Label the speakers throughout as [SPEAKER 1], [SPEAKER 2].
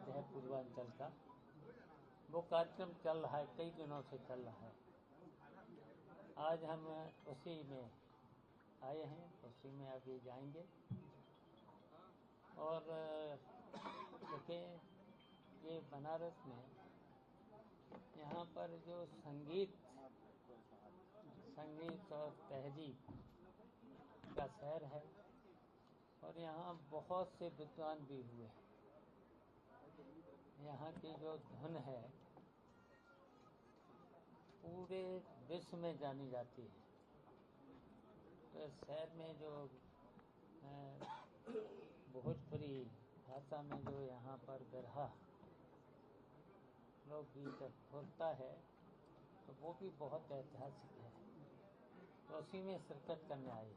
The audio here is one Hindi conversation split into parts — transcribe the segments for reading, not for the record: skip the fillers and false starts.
[SPEAKER 1] कहते हैं पूर्वांचल का, वो कार्यक्रम चल रहा है, कई दिनों से चल रहा है। आज हम उसी में आए हैं, उसी में अभी जाएंगे। और देखिए, ये बनारस में यहाँ पर जो संगीत और तहजीब का शहर है, और यहाँ बहुत से विद्वान भी हुए। यहाँ की जो धुन है पूरे विश्व में जानी जाती है। तो शहर में जो भोजपुरी भाषा में जो यहाँ पर बिरहा लोकगीत होता है, तो वो भी बहुत ऐतिहासिक है। तो उसी में शिरकत करने आए,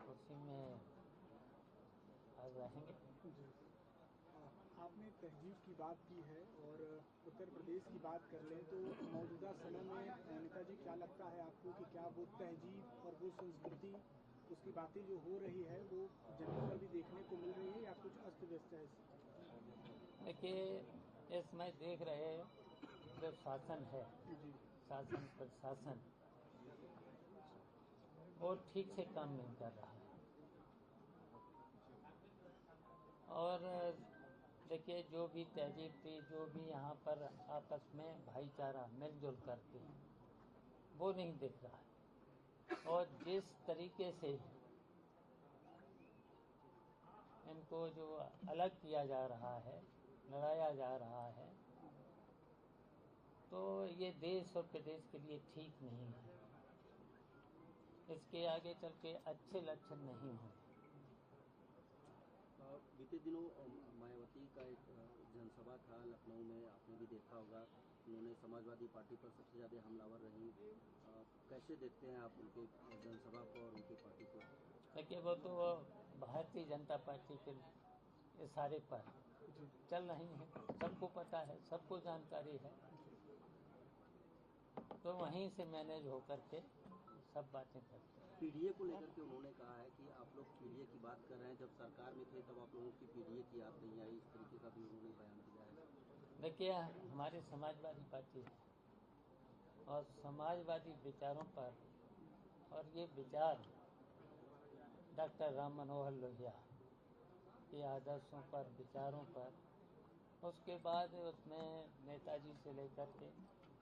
[SPEAKER 1] उसी में आज रहेंगे।
[SPEAKER 2] आपने तहजीब की बात की है और उत्तर प्रदेश की बात कर लें तो मौजूदा समय में नेताजी, क्या लगता है आपको कि क्या वो तहजीब और वो संस्कृति, उसकी बातें जो हो रही है वो जमीन पर भी देखने को मिल रही है या कुछ अस्त व्यस्त है?
[SPEAKER 1] देखिए, इस समय देख रहे जो शासन है, शासन प्रशासन वो ठीक से काम नहीं कर रहा है। और देखिए, जो भी तहजीब थी, जो भी यहाँ पर आपस में भाईचारा मिलजुल करके, वो नहीं दिख रहा है। और जिस तरीके से इनको जो अलग किया जा रहा है, लड़ाया जा रहा है, तो ये देश और प्रदेश के लिए ठीक नहीं है। इसके आगे चल के अच्छे लक्षण नहीं होंगे।
[SPEAKER 3] बीते दिनों मायावती का एक जनसभा था लखनऊ में, आपने भी देखा होगा। उन्होंने समाजवादी पार्टी पर सबसे ज़्यादा हमलावर रही। कैसे देखते हैं आप उनके जनसभा को और उनकी पार्टी को?
[SPEAKER 1] देखिए, वो तो भारतीय जनता पार्टी के इशारे पर चल रही है, सबको पता है, सबको जानकारी है। तो वहीं से मैनेज होकर के सब बातें करते हैं।
[SPEAKER 3] पीडीए को लेकर के उन्होंने कहा है कि आप लोग पीडीए की बात कर रहे हैं, जब सरकार में थे तब आप लोगों की पीडीए की याद नहीं आई, इस तरीके का भी उन्होंने बयान दिया है।
[SPEAKER 1] देखिए, हमारी समाजवादी पार्टी है और समाजवादी विचारों पर, और ये विचार डॉक्टर राम मनोहर लोहिया के आदर्शों पर, विचारों पर, उसके बाद उसमें नेताजी से लेकर के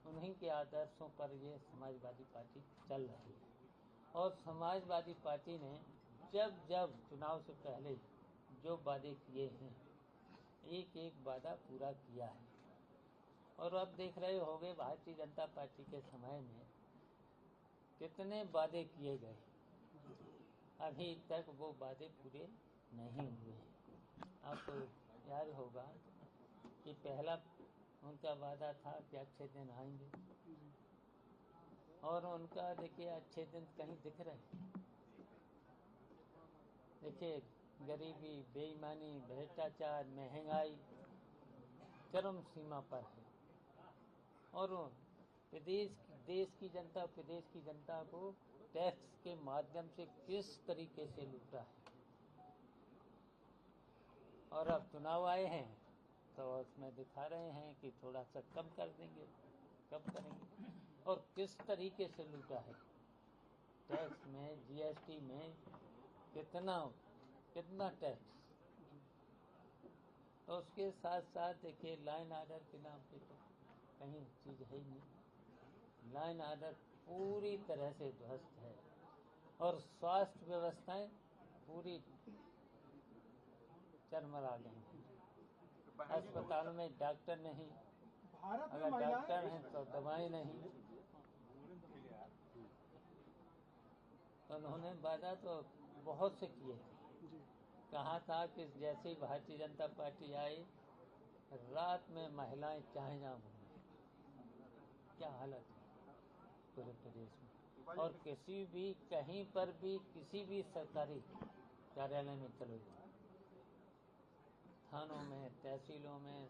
[SPEAKER 1] उन्हीं के आदर्शों पर ये समाजवादी पार्टी चल रही है। और समाजवादी पार्टी ने जब जब चुनाव से पहले जो वादे किए हैं, एक एक वादा पूरा किया है। और अब देख रहे होंगे भारतीय जनता पार्टी के समय में कितने वादे किए गए, अभी तक वो वादे पूरे नहीं हुए हैं। आपको याद होगा कि पहला उनका वादा था कि अच्छे दिन आएंगे, और उनका देखिए अच्छे दिन कहीं दिख रहे। देखिए, गरीबी, बेईमानी, भ्रष्टाचार, महंगाई चरम सीमा पर है। और देश की जनता, प्रदेश की जनता को टैक्स के माध्यम से किस तरीके से लूटा है। और अब चुनाव आए हैं तो उसमें दिखा रहे हैं कि थोड़ा सा कम कर देंगे, कम करेंगे। और किस तरीके से लूटा है, टैक्स में, जीएसटी में कितना टैक्स। तो उसके साथ साथ देखिए, लाइन आर्डर के नाम पे तो कहीं चीज है ही नहीं। लाइन आर्डर पूरी तरह से ध्वस्त है, और स्वास्थ्य व्यवस्थाएं पूरी चरमरा गई हैं। अस्पतालों में डॉक्टर नहीं, अगर डॉक्टर हैं तो दवाएं नहीं। तो उन्होंने वादा तो बहुत से किए थे। कहा था कि जैसे ही भारतीय जनता पार्टी आई, रात में महिलाएं चाहे जहाँ घूमें। क्या हालत है पूरे प्रदेश में। और किसी भी, कहीं पर भी, किसी भी सरकारी कार्यालय में चलो जाओ, थानों में, तहसीलों में,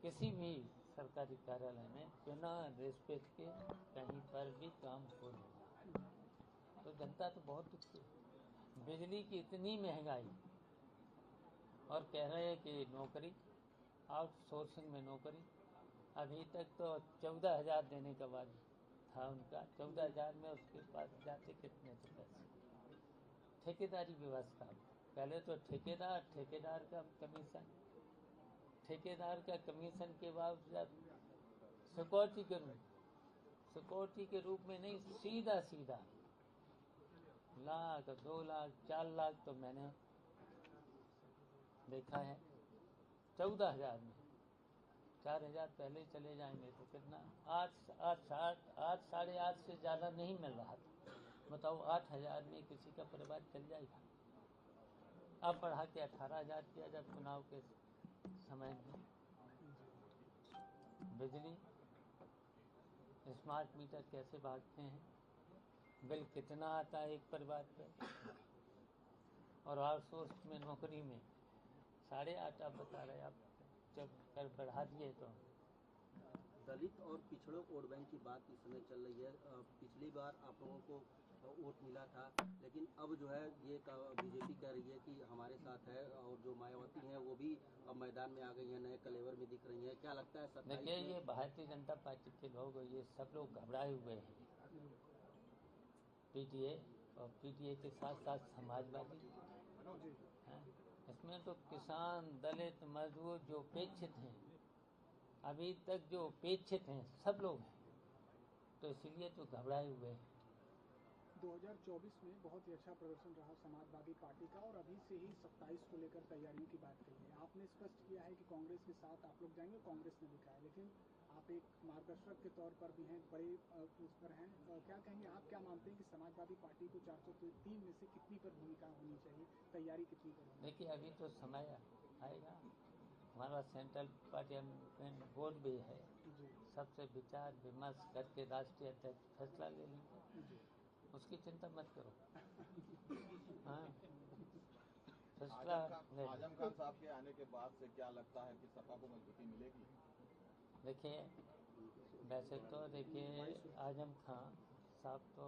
[SPEAKER 1] किसी भी सरकारी कार्यालय में बिना रिश्वत के कहीं पर भी काम हो रहा। तो जनता तो बहुत दुखी है। बिजली की इतनी महंगाई, और कह रहे हैं कि नौकरी आउटसोर्सिंग में नौकरी। अभी तक तो 14,000 देने का वादा था उनका, 14,000 में उसके पास जाते कितने थे पैसे। ठेकेदारी व्यवस्था, पहले तो ठेकेदार का कमीशन, ठेकेदार का कमीशन के बाद जब सिक्योरिटी के रूप में नहीं, सीधा लाख 2 लाख 4 लाख तो मैंने देखा है 14,000 में। 4,000 पहले ही चले जाएंगे तो कितना 8 साढ़े 8 से ज़्यादा नहीं मिल रहा था। बताओ 8,000 में किसी का परिवार चल जाएगा। अब बढ़ा के 18,000 किया जब चुनाव के समय में। बिजली, स्मार्ट मीटर कैसे भागते हैं, बिल कितना आता है एक परिवार पर, और आउटसोर्स में नौकरी में 8.5 आप बता रहे, आप जब कर बढ़ा दिए तो।
[SPEAKER 3] दलित और पिछड़ों वोट बैंक की बात इस समय चल रही है। पिछली बार आप लोगों को वोट मिला था, लेकिन अब जो है ये बीजेपी कह रही है कि हमारे साथ है, और जो मायावती हैं वो भी अब मैदान में आ गई हैं, नए कलेवर में दिख रही हैं। क्या लगता है 27
[SPEAKER 1] देखिए, ये भारतीय जनता पार्टी के लोग, ये सब लोग घबराए हुए हैं। पीटीए और पीटीए के साथ साथ समाजवादी हैं। इसमें तो किसान, दलित, मजदूर जो उपेक्षित हैं, अभी तक जो उपेक्षित हैं सब लोग हैं, तो इसलिए तो घबराए हुए हैं।
[SPEAKER 2] 2024 में बहुत ही अच्छा प्रदर्शन रहा समाजवादी पार्टी का, और अभी से ही 27 को लेकर तैयारियों की बात कही है। आपने स्पष्ट किया है कि कांग्रेस के साथ आप लोग जाएंगे, कांग्रेस ने दिखाया, लेकिन आप एक मार्गदर्शक के तौर पर भी हैं, बड़े उस पर हैं। क्या कहेंगे, आप क्या मानते हैं कि समाजवादी पार्टी को 403 में से कितनी पर भूमिका होनी चाहिए, तैयारी कितनी पर होनी?
[SPEAKER 1] देखिए, अभी तो समय आएगा, हमारा सेंट्रल पार्लियामेंट बोर्ड भी है, सबसे विचार विमर्श करके राष्ट्रीय अध्यक्ष फैसला ले लेंगे, उसकी चिंता मत करो। हाँ, फैसला।
[SPEAKER 4] आजम खान साहब के आने के बाद से क्या लगता है कि सपा को मजबूती मिलेगी?
[SPEAKER 1] देखिए, वैसे तो देखिए आजम खान साहब तो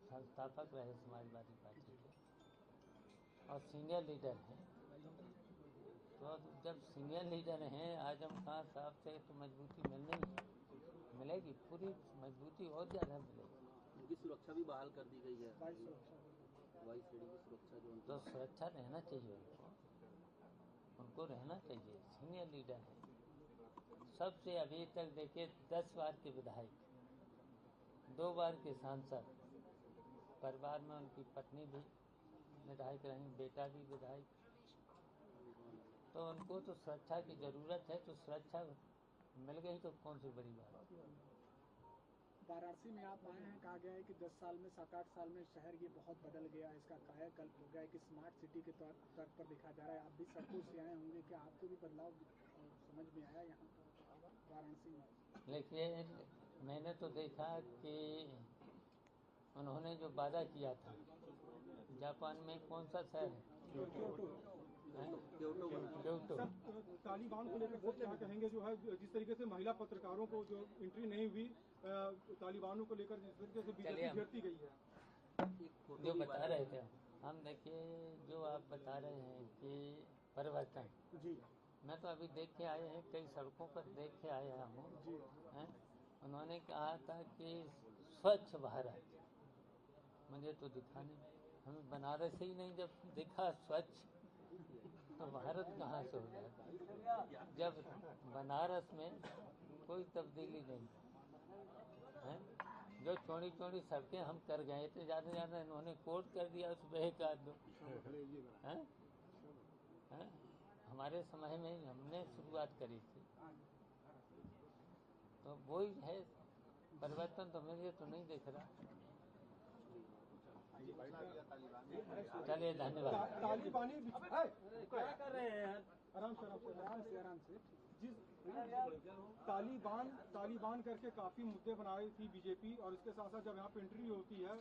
[SPEAKER 1] संस्थापक रहे समाजवादी पार्टी के और सीनियर लीडर हैं, तो जब सीनियर लीडर हैं आजम खान साहब से तो मजबूती मिलेगी, पूरी मजबूती और ज़्यादा मिलेगी।
[SPEAKER 3] उनकी सुरक्षा भी बहाल कर दी गई है, वाइस रेडी की सुरक्षा जो
[SPEAKER 1] तो सुरक्षा रहना चाहिए, उनको रहना चाहिए, सीनियर लीडर है। सबसे अभी तक देखिए 10 बार के विधायक, 2 बार के सांसद, परिवार में उनकी पत्नी भी विधायक रही, बेटा भी विधायक, तो उनको तो सुरक्षा की ज़रूरत है, तो सुरक्षा मिल गई तो कौन सी बड़ी बात।
[SPEAKER 2] वाराणसी में आप आए हैं, कहा गया है कि 10 साल में 7-8 साल में शहर ये बहुत बदल गया, इसका कायाकल्प हो गया है, कि स्मार्ट सिटी के तौर पर दिखा जा रहा है। आप भी सड़कों से आए होंगे, क्या आपको भी बदलाव समझ में आया यहाँ वाराणसी में?
[SPEAKER 1] देखिए, मैंने तो देखा कि उन्होंने जो वादा किया था, जापान में कौन सा शहर है, क्योटो।
[SPEAKER 5] तालिबान को लेकर सर क्या कहेंगे, जो है जिस तरीके से महिला पत्रकारों को जो एंट्री नहीं हुई, तालिबानों को लेकर जिस तरीके से बीजेपी घेरती गई है,
[SPEAKER 1] जो बता रहे थे हम, देखिए जो आप बता रहे हैं कि परिवर्तन
[SPEAKER 2] जी,
[SPEAKER 1] मैं तो अभी देख के आए हैं, कई सड़कों पर देख के आया हूँ। उन्होंने कहा था कि स्वच्छ भारत, मुझे तो दिखा नहीं, हमें बनारस ही नहीं जब दिखा स्वच्छ, तो भारत कहाँ से हो जाएगा, जब बनारस में कोई तब्दीली नहीं है। जो चौड़ी चौड़ी सड़कें हम कर गए थे, ज़्यादा इन्होंने कोट कर दिया उस पर एक आध दो हैं। हमारे समय में हमने शुरुआत करी थी, तो वही है, परिवर्तन तो मुझे तो नहीं दिख रहा। चलिए, धन्यवाद।
[SPEAKER 5] तालिबानी क्या कर रहे हैं, आराम से जिस तालिबान करके काफी मुद्दे बनाई थी बीजेपी, और इसके साथ साथ जब यहाँ पे एंट्री होती है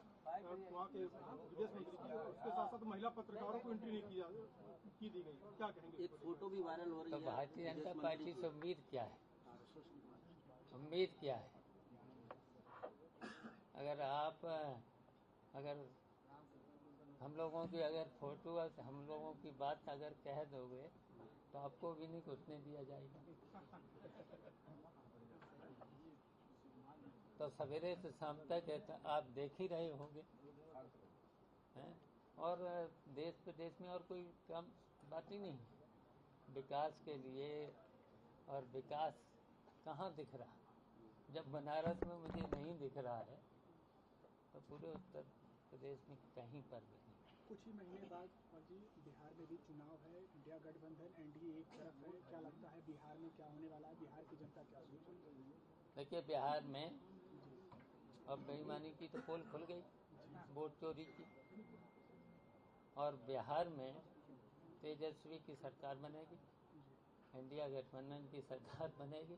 [SPEAKER 5] वहाँ के विदेश मंत्री की, उसके साथ साथ महिला पत्रकारों को एंट्री नहीं की दी गई, क्या कहेंगे?
[SPEAKER 3] एक फोटो भी वायरल हो रही है।
[SPEAKER 1] तो भारतीय जनता पार्टी से उम्मीद क्या है, उम्मीद क्या है? अगर हम लोगों की अगर फोटो, हम लोगों की बात अगर कह दोगे तो आपको भी नहीं घुसने दिया जाएगा। तो सवेरे से शाम तक है तो आप देख ही रहे होंगे हैं? और देश प्रदेश में और कोई काम बात ही नहीं, विकास के लिए। और विकास कहाँ दिख रहा? जब बनारस में मुझे नहीं दिख रहा है तो पूरे उत्तर प्रदेश में कहीं पर भी नहीं।
[SPEAKER 2] कुछ ही महीने बाद और जी बिहार में भी चुनाव है, इंडिया गठबंधन एनडीए एक तरफ है, क्या लगता है बिहार में क्या होने वाला है? बिहार की जनता क्या सोच रही है?
[SPEAKER 1] देखिए, बिहार में अब बेईमानी की तो पोल खुल गई, वोट चोरी की, और बिहार में तेजस्वी की सरकार बनेगी, इंडिया गठबंधन की सरकार बनेगी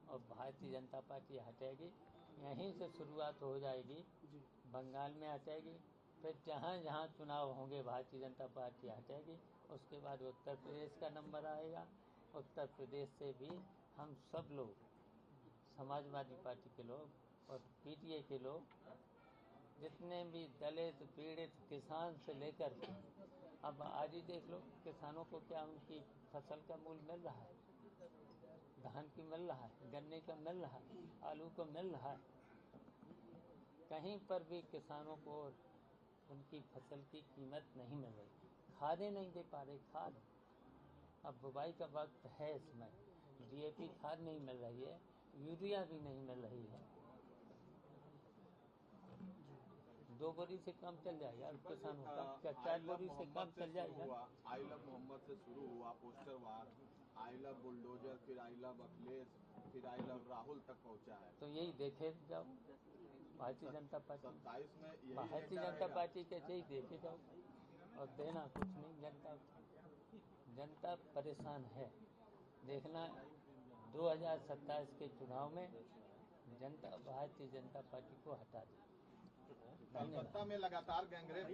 [SPEAKER 1] और भारतीय जनता पार्टी हटेगी। यहीं से शुरुआत हो जाएगी, बंगाल में हटेगी, फिर जहाँ जहाँ चुनाव होंगे भारतीय जनता पार्टी हटेगी। उसके बाद उत्तर प्रदेश का नंबर आएगा। उत्तर प्रदेश से भी हम सब लोग, समाजवादी पार्टी के लोग और पीटीए के लोग, जितने भी दलित पीड़ित किसान से लेकर के, अब आज ही देख लो किसानों को क्या उनकी फसल का मूल्य मिल रहा है, धान की मिल रहा है, गन्ने का मिल रहा है, आलू को मिल रहा है। कहीं पर भी किसानों को उनकी फसल की कीमत नहीं मिल रही, खादें नहीं दे पा रहे। खाद अब बुवाई का वक्त है, इसमें डीएपी खाद नहीं मिल रही है, यूरिया भी नहीं मिल रही है। 2 बोरी से कम चल जाएगा किसानों का, क्या 4 बोरी से कम चल जाएगा?
[SPEAKER 4] आई लव मोहम्मद से शुरू हुआ poster war, I love bulldozer, फिर आई लव अखिलेश, फिर आई लव राहुल तक पहुंचा है।
[SPEAKER 1] तो यही देखे जाओ भारतीय जनता पार्टी,
[SPEAKER 4] 27 में यही
[SPEAKER 1] भारतीय
[SPEAKER 4] एजेंडा
[SPEAKER 1] जनता
[SPEAKER 4] रहेगा।
[SPEAKER 1] पार्टी के यही देखे जाओ और देना कुछ नहीं। जनता परेशान है। देखना 2027 के चुनाव में जनता भारतीय जनता पार्टी को हटा दी।
[SPEAKER 4] कलकत्ता में लगातार गैंगरेप